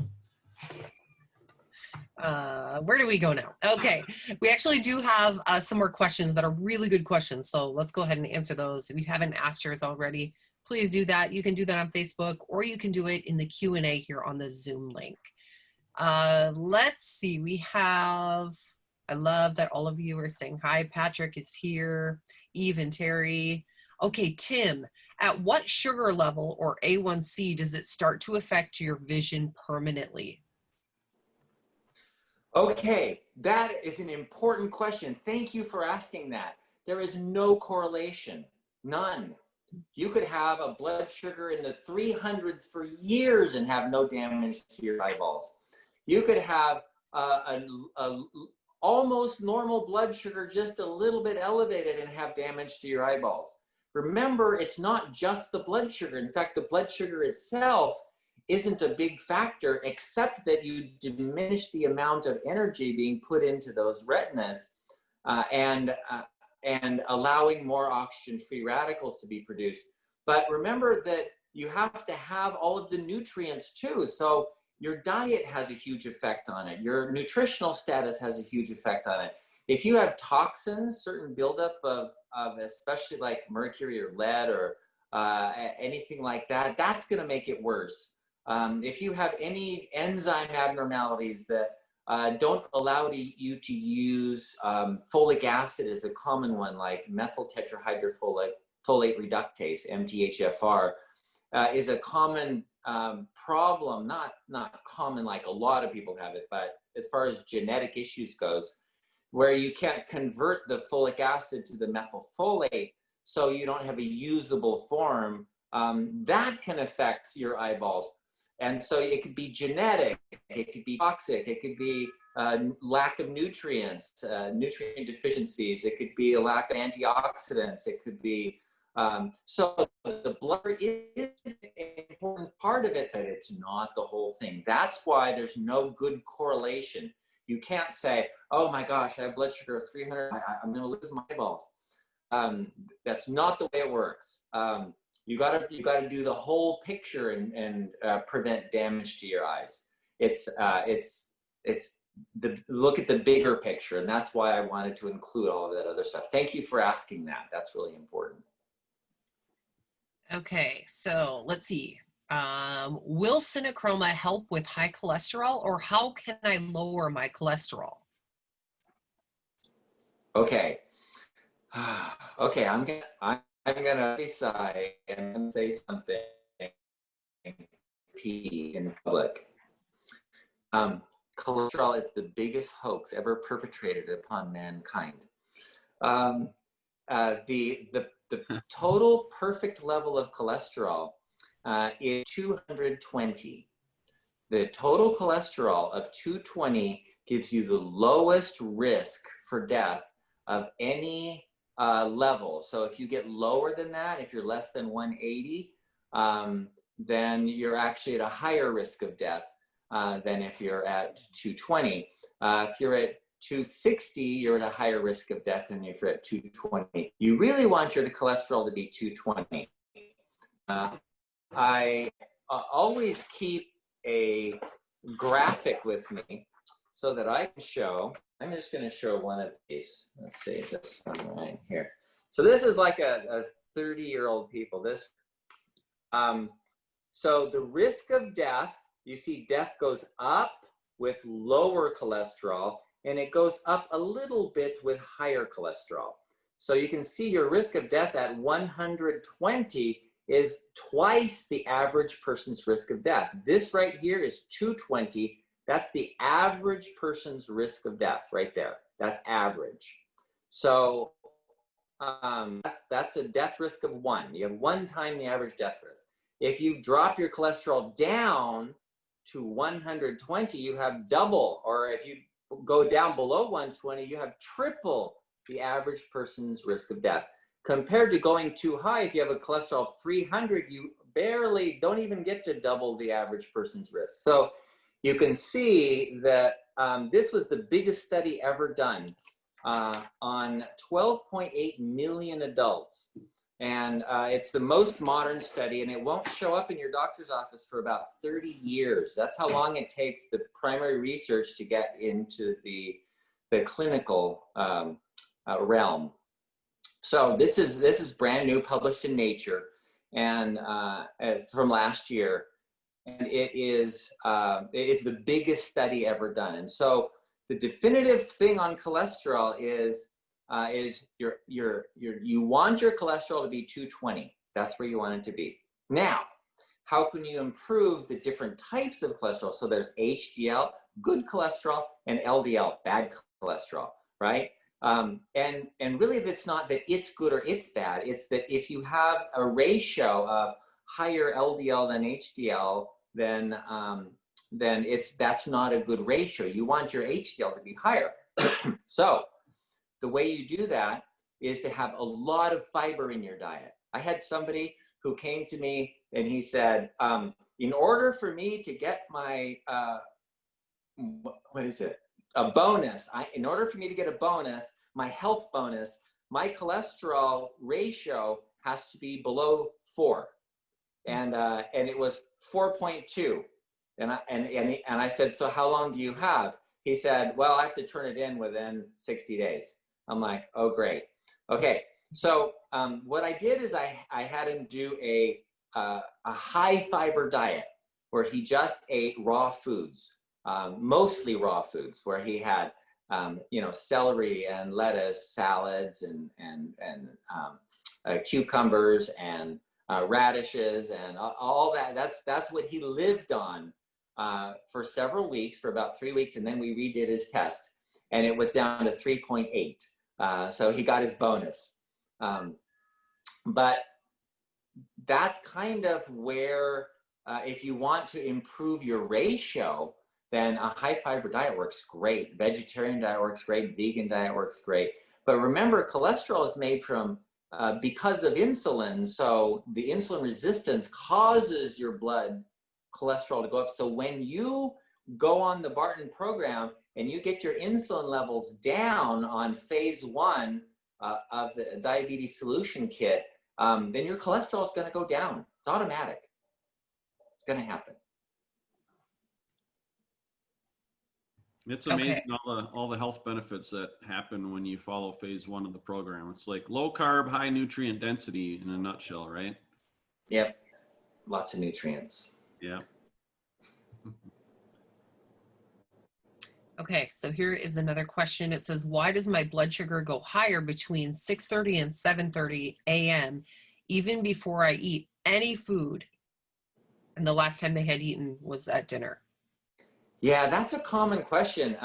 [SPEAKER 3] Where do we go now? Okay, we actually do have some more questions that are really good questions. So let's go ahead and answer those. If you haven't asked yours already, please do that. You can do that on Facebook, or you can do it in the Q&A here on the Zoom link. Let's see, we have, I love that all of you are saying hi. Patrick is here, Eve and Terry. Okay, Tim, at what sugar level or A1C does it start to affect your vision permanently?
[SPEAKER 2] Okay, that is an important question. Thank you for asking that. There is no correlation, none. You could have a blood sugar in the 300s for years and have no damage to your eyeballs. You could have almost normal blood sugar, just a little bit elevated, and have damage to your eyeballs. Remember, it's not just the blood sugar. In fact, the blood sugar itself isn't a big factor, except that you diminish the amount of energy being put into those retinas and allowing more oxygen-free radicals to be produced. But remember that you have to have all of the nutrients too. So your diet has a huge effect on it. Your nutritional status has a huge effect on it. If you have toxins, certain buildup of especially like mercury or lead or anything like that, that's going to make it worse. If you have any enzyme abnormalities that don't allow you to use folic acid is a common one, like methyl tetrahydrofolate reductase, MTHFR, is a common problem, not common like a lot of people have it, but as far as genetic issues goes, where you can't convert the folic acid to the methylfolate, so you don't have a usable form, that can affect your eyeballs. And so it could be genetic, it could be toxic, it could be lack of nutrients, nutrient deficiencies, it could be a lack of antioxidants, it could be, so the blood is an important part of it, but it's not the whole thing. That's why there's no good correlation. You can't say, oh my gosh, I have blood sugar of 300, I'm going to lose my eyeballs. That's not the way it works. You gotta do the whole picture and prevent damage to your eyes. Look at the bigger picture, and that's why I wanted to include all of that other stuff. Thank you for asking that. That's really important.
[SPEAKER 3] Okay, so let's see. Will Synachroma help with high cholesterol, or how can I lower my cholesterol?
[SPEAKER 2] Okay. Okay, I'm gonna decide and say something in public. Cholesterol is the biggest hoax ever perpetrated upon mankind. The total perfect level of cholesterol is 220. The total cholesterol of 220 gives you the lowest risk for death of any level. So if you get lower than that, if you're less than 180, then you're actually at a higher risk of death than if you're at 220. If you're at 260, you're at a higher risk of death than if you're at 220. You really want your cholesterol to be 220. I always keep a graphic with me so that I can show. I'm just going to show one of these. Let's see this one right here. So this is like a 30-year-old people. So the risk of death, you see death goes up with lower cholesterol, and it goes up a little bit with higher cholesterol. So you can see your risk of death at 120 is twice the average person's risk of death. This right here is 220. That's the average person's risk of death right there. That's average. So that's a death risk of 1. You have 1 time the average death risk. If you drop your cholesterol down to 120, you have double, or if you go down below 120, you have triple the average person's risk of death. Compared to going too high, if you have a cholesterol of 300, you barely don't even get to double the average person's risk. So you can see that this was the biggest study ever done on 12.8 million adults. And it's the most modern study, and it won't show up in your doctor's office for about 30 years. That's how long it takes the primary research to get into the clinical realm. So this is brand new, published in Nature, and it's from last year. And it is the biggest study ever done. And so the definitive thing on cholesterol is you want your cholesterol to be 220. That's where you want it to be. Now, how can you improve the different types of cholesterol? So there's HDL, good cholesterol, and LDL, bad cholesterol, right? And really, it's not that it's good or it's bad. It's that if you have a ratio of higher LDL than HDL, then that's not a good ratio. You want your HDL to be higher. So the way you do that is to have a lot of fiber in your diet. I had somebody who came to me and he said, in order for me to get my, a bonus, in order for me to get a bonus, my health bonus, my cholesterol ratio has to be below 4. And it was 4.2. And I said, so how long do you have? He said, well, I have to turn it in within 60 days. I'm like, oh, great. Okay, so what I did is I had him do a high fiber diet where he just ate raw foods, mostly raw foods, where he had, celery and lettuce, salads and cucumbers and radishes and all that. That's what he lived on for several weeks, for about 3 weeks, and then we redid his test, and it was down to 3.8. So he got his bonus. But that's kind of where, if you want to improve your ratio, then a high fiber diet works great. Vegetarian diet works great. Vegan diet works great. But remember, cholesterol is made from, because of insulin. So the insulin resistance causes your blood cholesterol to go up. So when you go on the Barton program and you get your insulin levels down on phase 1 of the diabetes solution kit, then your cholesterol is going to go down. It's automatic. It's going to happen.
[SPEAKER 1] It's amazing all the health benefits that happen when you follow phase 1 of the program. It's like low carb, high nutrient density in a nutshell, right?
[SPEAKER 2] Yep. Lots of nutrients.
[SPEAKER 1] Yeah.
[SPEAKER 3] Okay, so here is another question. It says, why does my blood sugar go higher between 6:30 and 7:30 a.m. even before I eat any food? And the last time they had eaten was at dinner.
[SPEAKER 2] Yeah, that's a common question.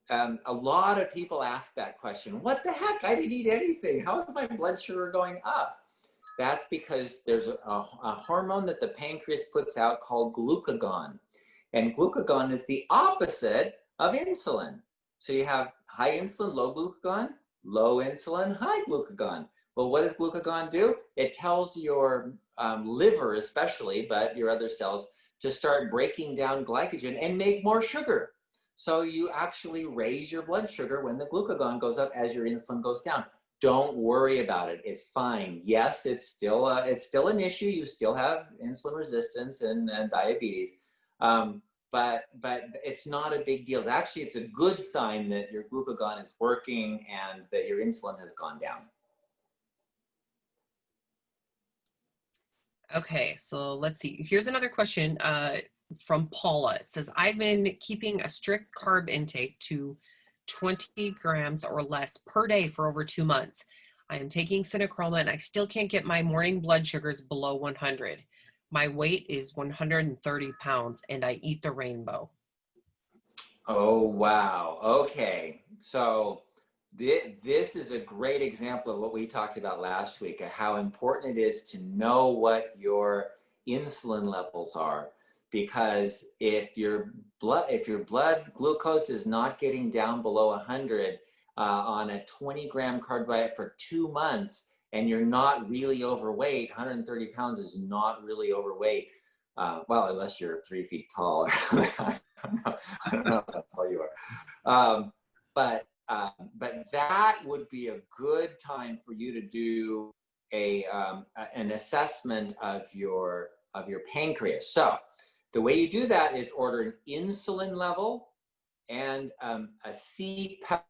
[SPEAKER 2] A lot of people ask that question. What the heck? I didn't eat anything. How is my blood sugar going up? That's because there's a hormone that the pancreas puts out called glucagon. And glucagon is the opposite of insulin. So you have high insulin, low glucagon, low insulin, high glucagon. Well, what does glucagon do? It tells your liver especially, but your other cells, to start breaking down glycogen and make more sugar. So you actually raise your blood sugar when the glucagon goes up as your insulin goes down. Don't worry about it. It's fine. Yes, it's still an issue. You still have insulin resistance and diabetes, but it's not a big deal. Actually, it's a good sign that your glucagon is working and that your insulin has gone down.
[SPEAKER 3] Okay, so let's see. Here's another question from Paula. It says, I've been keeping a strict carb intake to 20 grams or less per day for over 2 months. I am taking Cinachroma and I still can't get my morning blood sugars below 100. My weight is 130 pounds and I eat the rainbow.
[SPEAKER 2] Oh, wow. Okay. So this is a great example of what we talked about last week, of how important it is to know what your insulin levels are. Because if your blood glucose is not getting down below 100 on a 20-gram carb diet for 2 months, and you're not really overweight, 130 pounds is not really overweight. Well, unless you're 3 feet tall. I don't know how tall you are. But that would be a good time for you to do an assessment of your pancreas. So the way you do that is order an insulin level and a C-peptide,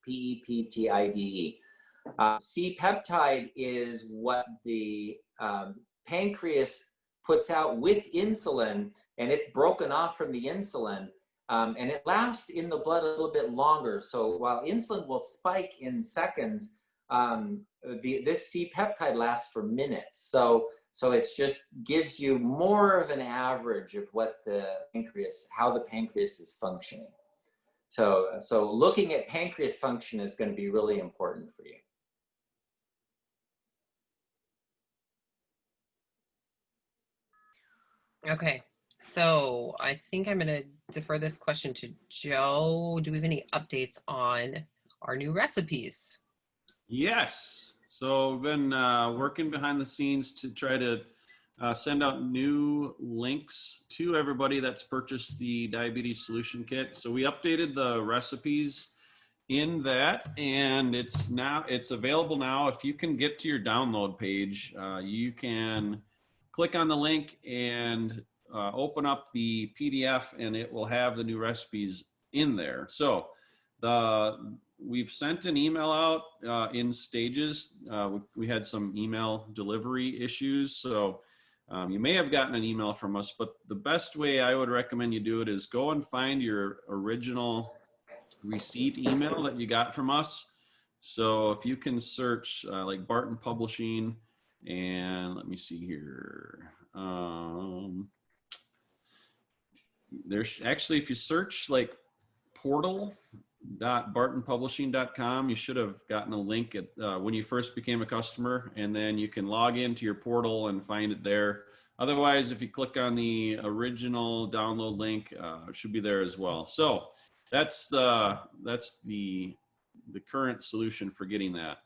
[SPEAKER 2] P-E-P-T-I-D-E. C-peptide is what the pancreas puts out with insulin, and it's broken off from the insulin, and it lasts in the blood a little bit longer. So while insulin will spike in seconds, this C-peptide lasts for minutes. So it just gives you more of an average of what how the pancreas is functioning. So looking at pancreas function is going to be really important for you.
[SPEAKER 3] Okay, so I think I'm going to defer this question to Joe. Do we have any updates on our new recipes?
[SPEAKER 1] Yes. So we've been working behind the scenes to try to send out new links to everybody that's purchased the Diabetes Solution Kit. So we updated the recipes in that, and it's available now. If you can get to your download page, you can click on the link and open up the PDF, and it will have the new recipes in there. So we've sent an email out in stages. We had some email delivery issues, so you may have gotten an email from us, but the best way I would recommend you do it is go and find your original receipt email that you got from us. So if you can search like Barton Publishing, and let me see here. There's actually, if you search like portal.bartonpublishing.com, you should have gotten a link at when you first became a customer, and then you can log into your portal and find it there. Otherwise, if you click on the original download link, it should be there as well. So that's the current solution for getting that.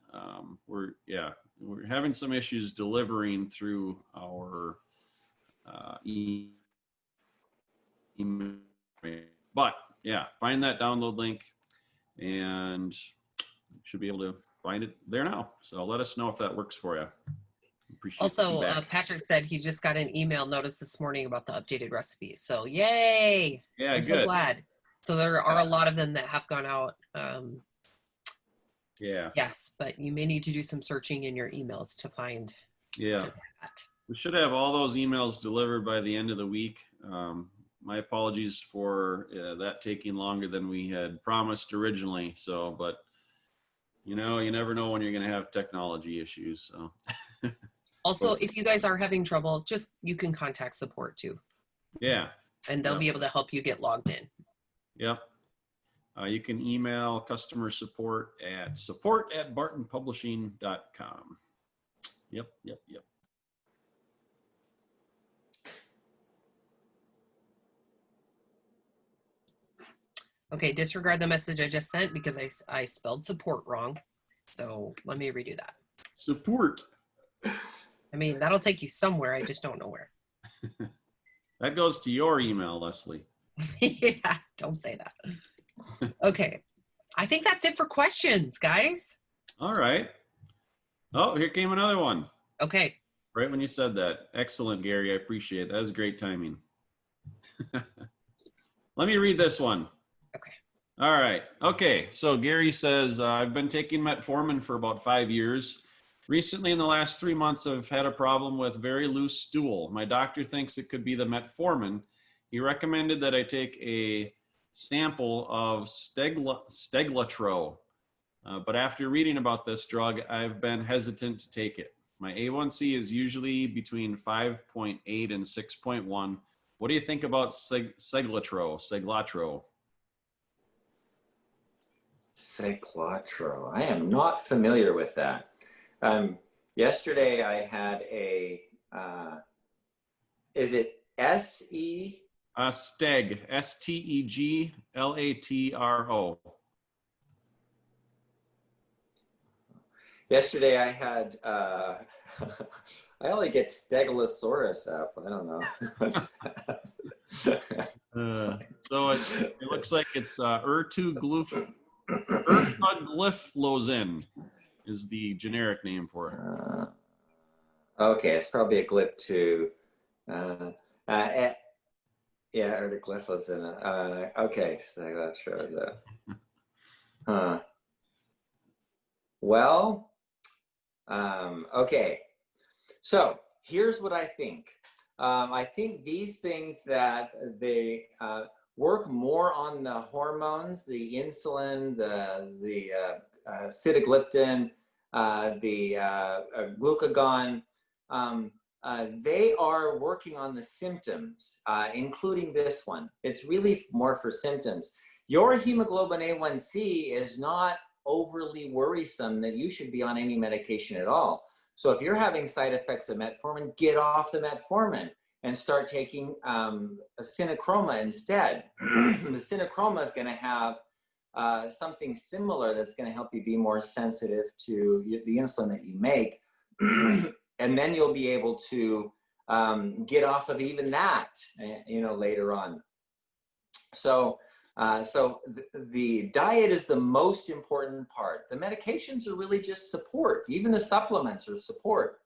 [SPEAKER 1] we're having some issues delivering through our email. But yeah, find that download link and you should be able to find it there now. So let us know if that works for you. Appreciate
[SPEAKER 3] Also,
[SPEAKER 1] feedback.
[SPEAKER 3] Patrick said he just got an email notice this morning about the updated recipes. So yay!
[SPEAKER 1] Yeah,
[SPEAKER 3] I'm
[SPEAKER 1] good.
[SPEAKER 3] so glad. So there are a lot of them that have gone out.
[SPEAKER 1] Yeah.
[SPEAKER 3] Yes, but you may need to do some searching in your emails to find.
[SPEAKER 1] Yeah.
[SPEAKER 3] that.
[SPEAKER 1] We should have all those emails delivered by the end of the week. My apologies for that taking longer than we had promised originally. So, but you know, you never know when you're going to have technology issues. So.
[SPEAKER 3] Also, if you guys are having trouble, you can contact support too.
[SPEAKER 1] Yeah.
[SPEAKER 3] And they'll be able to help you get logged in.
[SPEAKER 1] Yep. You can email customer support@bartonpublishing.com. Yep.
[SPEAKER 3] Okay, disregard the message I just sent because I spelled support wrong. So let me redo that.
[SPEAKER 1] Support.
[SPEAKER 3] I mean, that'll take you somewhere. I just don't know where.
[SPEAKER 1] That goes to your email, Leslie.
[SPEAKER 3] Yeah, don't say that. Okay. I think that's it for questions, guys.
[SPEAKER 1] All right. Oh, here came another one.
[SPEAKER 3] Okay.
[SPEAKER 1] Right when you said that. Excellent, Gary. I appreciate it. That was great timing. Let me read this one.
[SPEAKER 3] Okay.
[SPEAKER 1] All right. Okay. So Gary says, I've been taking metformin for about 5 years. Recently, in the last 3 months, I've had a problem with very loose stool. My doctor thinks it could be the metformin. He recommended that I take a sample of Steglatro. But after reading about this drug, I've been hesitant to take it. My A1C is usually between 5.8 and 6.1. What do you think about Seglatro?
[SPEAKER 2] Seglatro. I am not familiar with that. Yesterday I had a, is it S-E?
[SPEAKER 1] Steg, S-T-E-G-L-A-T-R-O.
[SPEAKER 2] Yesterday I had, I only get Stegosaurus up. I don't know.
[SPEAKER 1] So it looks like it's ertugliflozin is the generic name for it.
[SPEAKER 2] Okay, it's probably a GLP-2. Yeah, ertugliflozin. Okay, so that shows up. Huh. Well, okay. So here's what I think. I think these things that they work more on the hormones, the insulin, the sitagliptin, the glucagon. They are working on the symptoms, including this one. It's really more for symptoms. Your hemoglobin A1C is not overly worrisome that you should be on any medication at all. So if you're having side effects of metformin, get off the metformin and start taking Synachroma instead. The Synachroma is going to have something similar that's going to help you be more sensitive to the insulin that you make. And then you'll be able to get off of even that, later on. So the diet is the most important part. The medications are really just support. Even the supplements are support.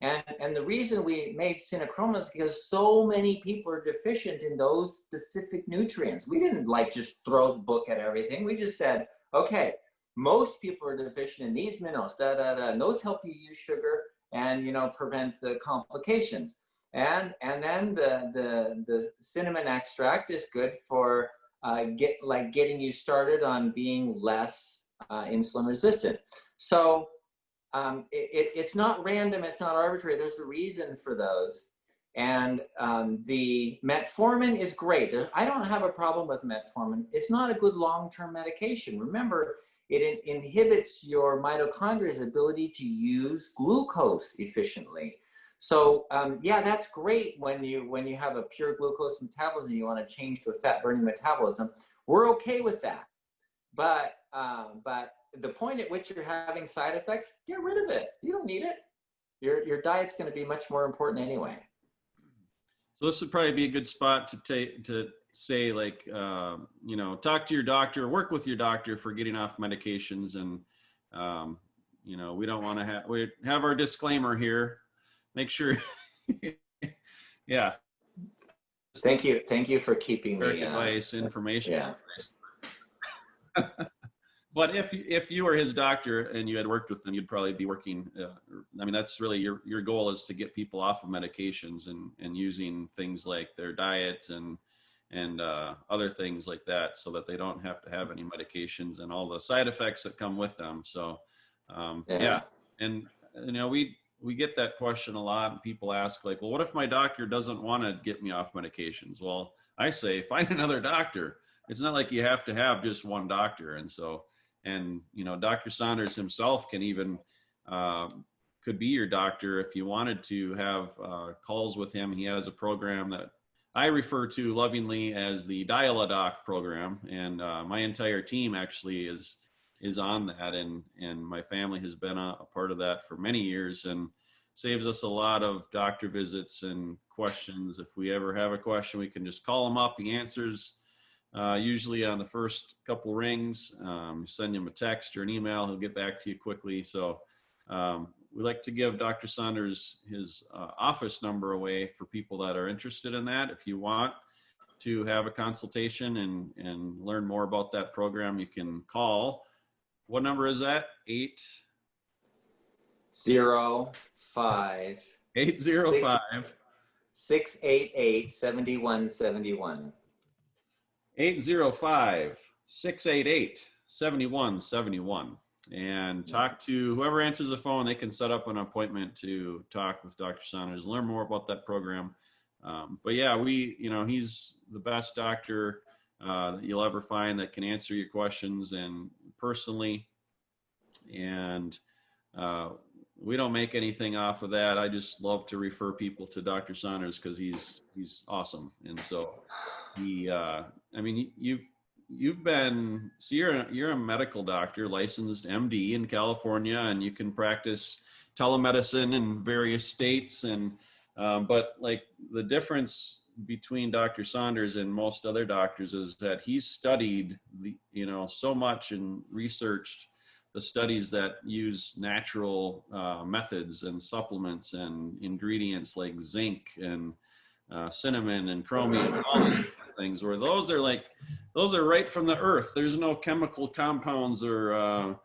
[SPEAKER 2] And the reason we made Synachroma is because so many people are deficient in those specific nutrients. We didn't just throw the book at everything. We just said, okay, most people are deficient in these minerals, and those help you use sugar and prevent the complications. And then the cinnamon extract is good for getting you started on being less insulin resistant. So it's not random, it's not arbitrary. There's a reason for those. And the metformin is great. I don't have a problem with metformin. It's not a good long-term medication. Remember, it inhibits your mitochondria's ability to use glucose efficiently. So yeah, that's great when you have a pure glucose metabolism and you want to change to a fat burning metabolism. We're okay with that. But the point at which you're having side effects, get rid of it. You don't need it. Your diet's going to be much more important anyway.
[SPEAKER 1] So this would probably be a good spot to say, like, you know, talk to your doctor, work with your doctor for getting off medications. And, you know, we don't want to we have our disclaimer here. Make sure. Yeah.
[SPEAKER 2] Thank you for keeping me.
[SPEAKER 1] Advice, information.
[SPEAKER 2] Yeah.
[SPEAKER 1] But if you were his doctor and you had worked with him, you'd probably be working. I mean, that's really your goal, is to get people off of medications and using things like their diet and other things like that, so that they don't have to have any medications and all the side effects that come with them. So, yeah. And, you know, we get that question a lot, and people ask, like, well, what if my doctor doesn't want to get me off medications? Well, I say, find another doctor. It's not like you have to have just one doctor. And so, and, you know, Dr. Saunders himself can even, could be your doctor if you wanted to have calls with him. He has a program that I refer to lovingly as the Dial-A-Doc program. And my entire team actually is on that. And my family has been a part of that for many years, and saves us a lot of doctor visits and questions. If we ever have a question, we can just call him up. He answers usually on the first couple rings. Send him a text or an email, he'll get back to you quickly. So we like to give Dr. Saunders his office number away for people that are interested in that. If you want to have a consultation and learn more about that program, you can call. What number is that?
[SPEAKER 2] 805
[SPEAKER 1] 805
[SPEAKER 2] 688 7171.
[SPEAKER 1] 805-688-7171, and talk to whoever answers the phone. They can set up an appointment to talk with Dr. Saunders, learn more about that program. But yeah, he's the best doctor that you'll ever find that can answer your questions and personally. And we don't make anything off of that. I just love to refer people to Dr. Saunders because he's awesome. And so I mean, you've been, so you're a medical doctor, licensed MD in California, and you can practice telemedicine in various states. And but like, the difference between Dr. Saunders and most other doctors is that he's studied so much and researched the studies that use natural methods and supplements and ingredients like zinc and cinnamon and chromium and all these things, where those are right from the earth. There's no chemical compounds or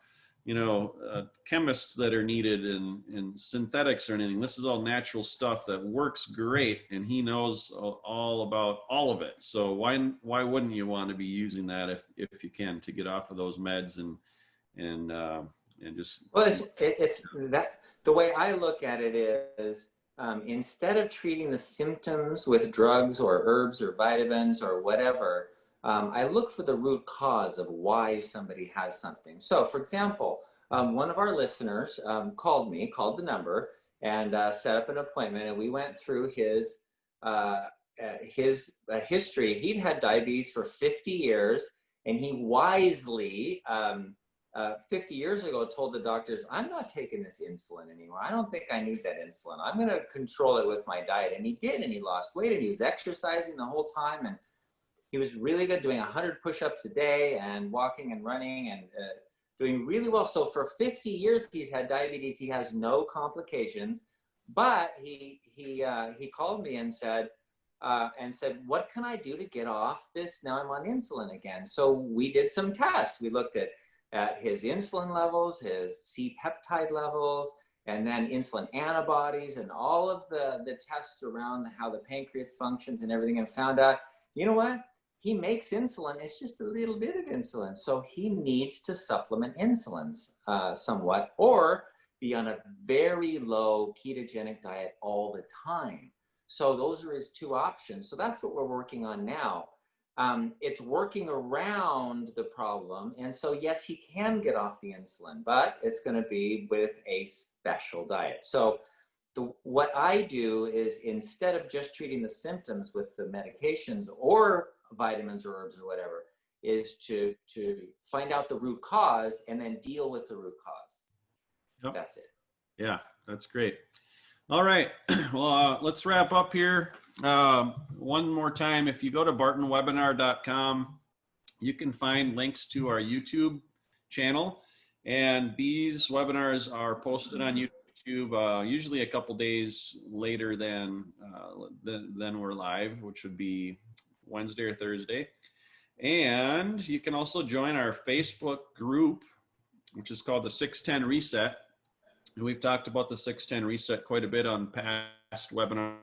[SPEAKER 1] chemists that are needed in synthetics or anything. This is all natural stuff that works great, and he knows all about all of it. So why wouldn't you want to be using that if you can, to get off of those meds and just.
[SPEAKER 2] Well, it's that the way I look at it is, instead of treating the symptoms with drugs or herbs or vitamins or whatever, I look for the root cause of why somebody has something. So, for example, one of our listeners called the number, and set up an appointment, and we went through his history. He'd had diabetes for 50 years, and he wisely 50 years ago told the doctors, I'm not taking this insulin anymore. I don't think I need that insulin. I'm going to control it with my diet. And he did, and he lost weight, and he was exercising the whole time. And he was really good, doing 100 push-ups a day and walking and running and doing really well. So for 50 years, he's had diabetes. He has no complications, but he called me and said, what can I do to get off this? Now I'm on insulin again. So we did some tests. We looked at his insulin levels, his C-peptide levels, and then insulin antibodies, and all of the tests around how the pancreas functions and everything, and found out, you know what? He makes insulin. It's just a little bit of insulin. So he needs to supplement insulins somewhat, or be on a very low ketogenic diet all the time. So those are his two options. So that's what we're working on now. It's working around the problem. And so, yes, he can get off the insulin, but it's going to be with a special diet. So what I do is, instead of just treating the symptoms with the medications or vitamins or herbs or whatever, is to find out the root cause and then deal with the root cause.
[SPEAKER 1] Yep.
[SPEAKER 2] That's it.
[SPEAKER 1] Yeah, that's great. All right. Well, let's wrap up here. One more time, if you go to bartonwebinar.com, you can find links to our YouTube channel. And these webinars are posted on YouTube usually a couple days later than we're live, which would be Wednesday or Thursday. And you can also join our Facebook group, which is called the 610 Reset. And we've talked about the 610 Reset quite a bit on past webinars.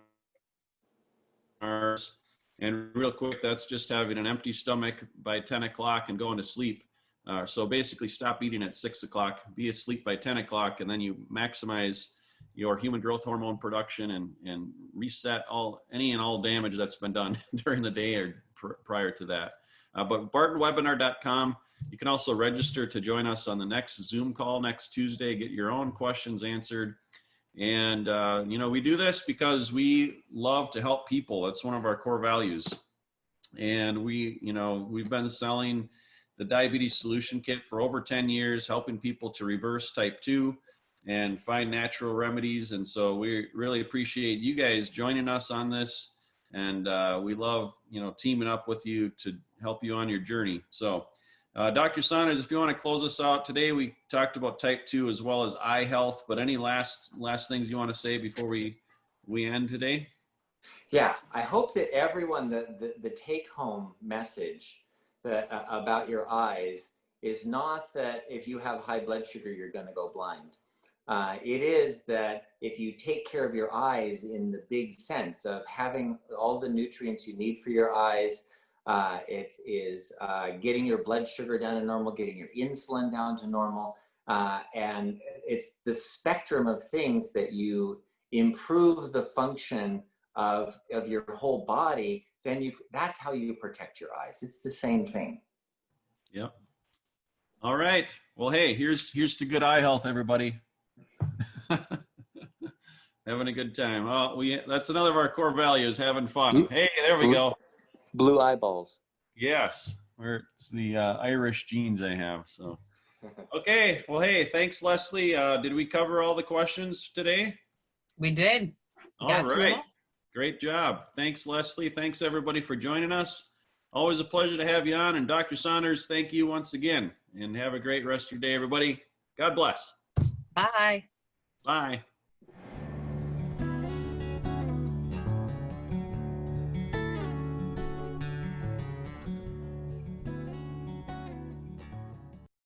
[SPEAKER 1] And real quick, that's just having an empty stomach by 10 o'clock and going to sleep. So basically stop eating at 6 o'clock, be asleep by 10 o'clock, and then you maximize your human growth hormone production and reset any and all damage that's been done during the day or prior to that. But bartonwebinar.com, you can also register to join us on the next Zoom call next Tuesday, get your own questions answered. And, we do this because we love to help people. That's one of our core values. And we've been selling the Diabetes Solution Kit for over 10 years, helping people to reverse type 2 and find natural remedies. And so we really appreciate you guys joining us on this. And we love, teaming up with you to help you on your journey. So Dr. Saunders, if you want to close us out today, we talked about type 2 as well as eye health, but any last things you want to say before we end today?
[SPEAKER 2] Yeah, I hope that everyone, the take home message about your eyes is not that if you have high blood sugar, you're going to go blind. It is that if you take care of your eyes in the big sense of having all the nutrients you need for your eyes, it is getting your blood sugar down to normal, getting your insulin down to normal, and it's the spectrum of things that you improve the function of your whole body, then that's how you protect your eyes. It's the same thing.
[SPEAKER 1] Yep. All right. Well, hey, here's to good eye health, everybody. Having a good time. Oh, that's another of our core values, having fun. Hey, there we go.
[SPEAKER 2] Blue eyeballs.
[SPEAKER 1] Yes. It's the Irish genes I have. So, okay. Well, hey, thanks, Leslie. Did we cover all the questions today?
[SPEAKER 3] We did.
[SPEAKER 1] All right. Great job. Thanks, Leslie. Thanks, everybody, for joining us. Always a pleasure to have you on. And Dr. Saunders, thank you once again. And have a great rest of your day, everybody. God bless.
[SPEAKER 3] Bye.
[SPEAKER 1] Bye.